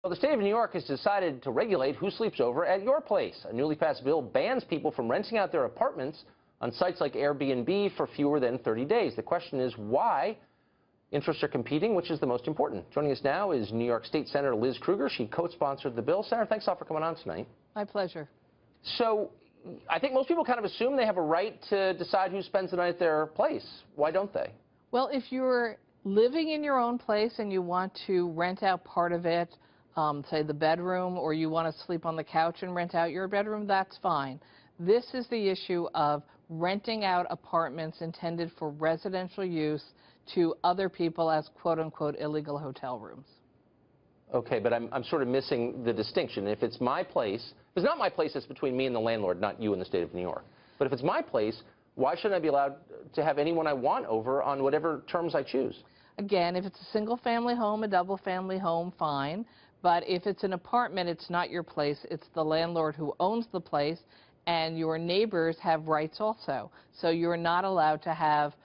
Well, the state of New York has decided to regulate who sleeps over at your place. A newly passed bill bans people from renting out their apartments on sites like Airbnb for fewer than 30 days. The question is why interests are competing, which is the most important. Joining us now is New York State Senator Liz Krueger. She co-sponsored the bill. Senator, thanks a lot for coming on tonight. My pleasure. So I think most people kind of assume they have a right to decide who spends the night at their place. Why don't they? Well, if you're living in your own place and you want to rent out part of it, say the bedroom, or you want to sleep on the couch and rent out your bedroom, that's fine. This is the issue of renting out apartments intended for residential use to other people as quote-unquote illegal hotel rooms. Okay, but I'm sort of missing the distinction. If it's my place, if it's not my place, it's between me and the landlord, not you and the state of New York. But if it's my place, why shouldn't I be allowed to have anyone I want over on whatever terms I choose? Again, if it's a single-family home, a double-family home, fine. But if it's an apartment, it's not your place. It's the landlord who owns the place, and your neighbors have rights also. So you're not allowed to have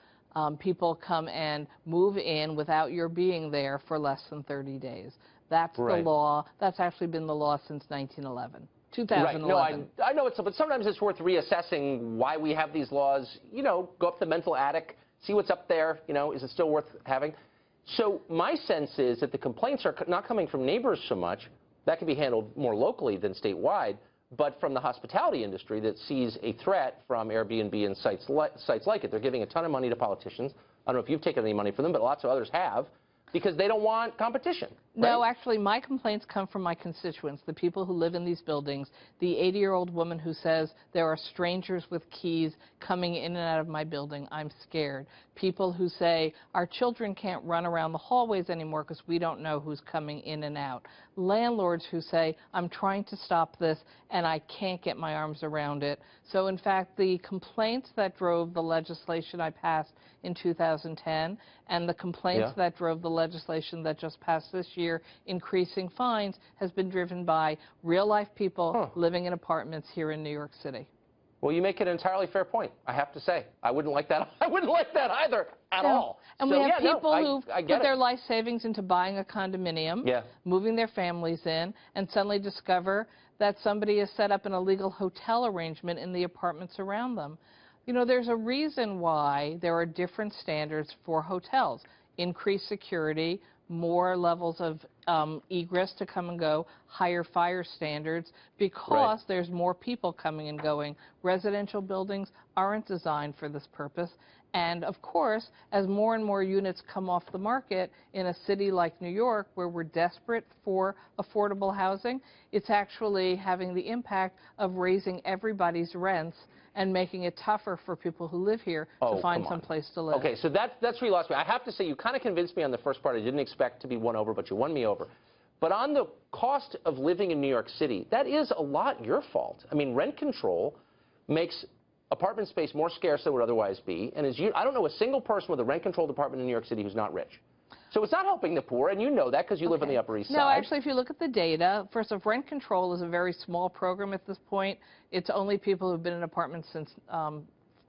people come and move in without your being there for less than 30 days. That's right. The law. That's actually been the law since 2011. Right. No, I know it's, but sometimes it's worth reassessing why we have these laws. You know, go up the mental attic, see what's up there. You know, is it still worth having? So my sense is that the complaints are not coming from neighbors so much. That can be handled more locally than statewide, but from the hospitality industry that sees a threat from Airbnb and sites like it. They're giving a ton of money to politicians. I don't know if you've taken any money from them, but lots of others have, because they don't want competition. No, right? Actually, my complaints come from my constituents, the people who live in these buildings, the 80-year-old woman who says there are strangers with keys coming in and out of my building. I'm scared. People who say our children can't run around the hallways anymore because we don't know who's coming in and out. Landlords who say I'm trying to stop this and I can't get my arms around it. So, in fact, the complaints that drove the legislation I passed in 2010 and the complaints that drove the legislation that just passed this year, increasing fines, has been driven by real-life people living in apartments here in New York City. Well, you make an entirely fair point, I have to say. I wouldn't like that. I wouldn't like that either at all. And so, we have people who put their it. life savings into buying a condominium, moving their families in, and suddenly discover that somebody has set up an illegal hotel arrangement in the apartments around them. You know, there's a reason why there are different standards for hotels. Increased security, more levels of egress to come and go, higher fire standards, because there's more people coming and going. Residential buildings aren't designed for this purpose. And, of course, as more and more units come off the market in a city like New York, where we're desperate for affordable housing, it's actually having the impact of raising everybody's rents and making it tougher for people who live here to find some place to live. Okay, so that's where you lost me. I have to say, you kind of convinced me on the first part. I didn't expect to be won over, but you won me over. But on the cost of living in New York City, that is a lot your fault. I mean, rent control makes apartment space more scarce than it would otherwise be. And I don't know a single person with a rent-controlled apartment in New York City who's not rich. So it's not helping the poor, and you know that because you live on the Upper East Side. No, actually, if you look at the data, first off, rent control is a very small program at this point. It's only people who've been in apartments since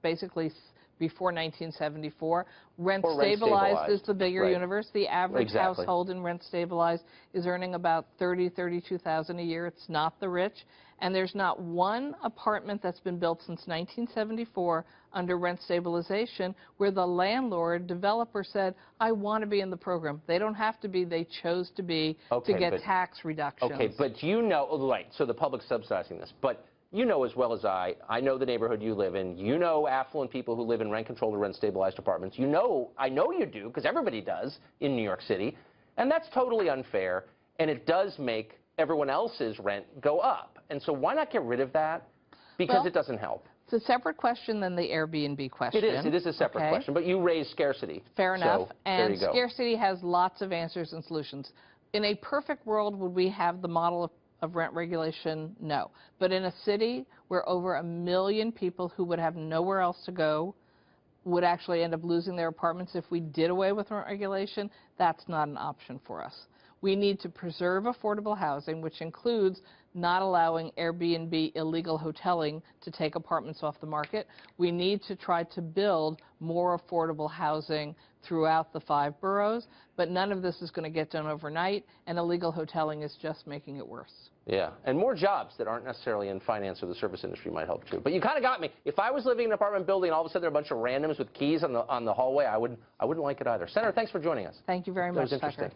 basically before 1974. Rent stabilized is the bigger universe. The average household in rent stabilized is earning about $32,000 a year. It's not the rich. And there's not one apartment that's been built since 1974 under rent stabilization where the landlord, developer said, I want to be in the program. They don't have to be. They chose to be to get tax reductions. Okay, but you know, right, so the public's subsidizing this. But you know as well as I know the neighborhood you live in. You know affluent people who live in rent-controlled or rent-stabilized apartments. You know, I know you do, because everybody does in New York City. And that's totally unfair, and it does make everyone else's rent go up. And so why not get rid of that? Because it doesn't help. It's a separate question than the Airbnb question. It is a separate question, but you raise scarcity. Fair enough. So, and scarcity has lots of answers and solutions. In a perfect world, would we have the model of rent regulation? No. But in a city where over 1 million people who would have nowhere else to go would actually end up losing their apartments if we did away with rent regulation, that's not an option for us. We need to preserve affordable housing, which includes not allowing Airbnb illegal hoteling to take apartments off the market. We need to try to build more affordable housing throughout the 5 boroughs, but none of this is going to get done overnight, and illegal hoteling is just making it worse. Yeah, and more jobs that aren't necessarily in finance or the service industry might help too. But you kind of got me. If I was living in an apartment building and all of a sudden there are a bunch of randoms with keys on the hallway, I wouldn't like it either. Senator, thanks for joining us. Thank you very much, That was interesting. Tucker.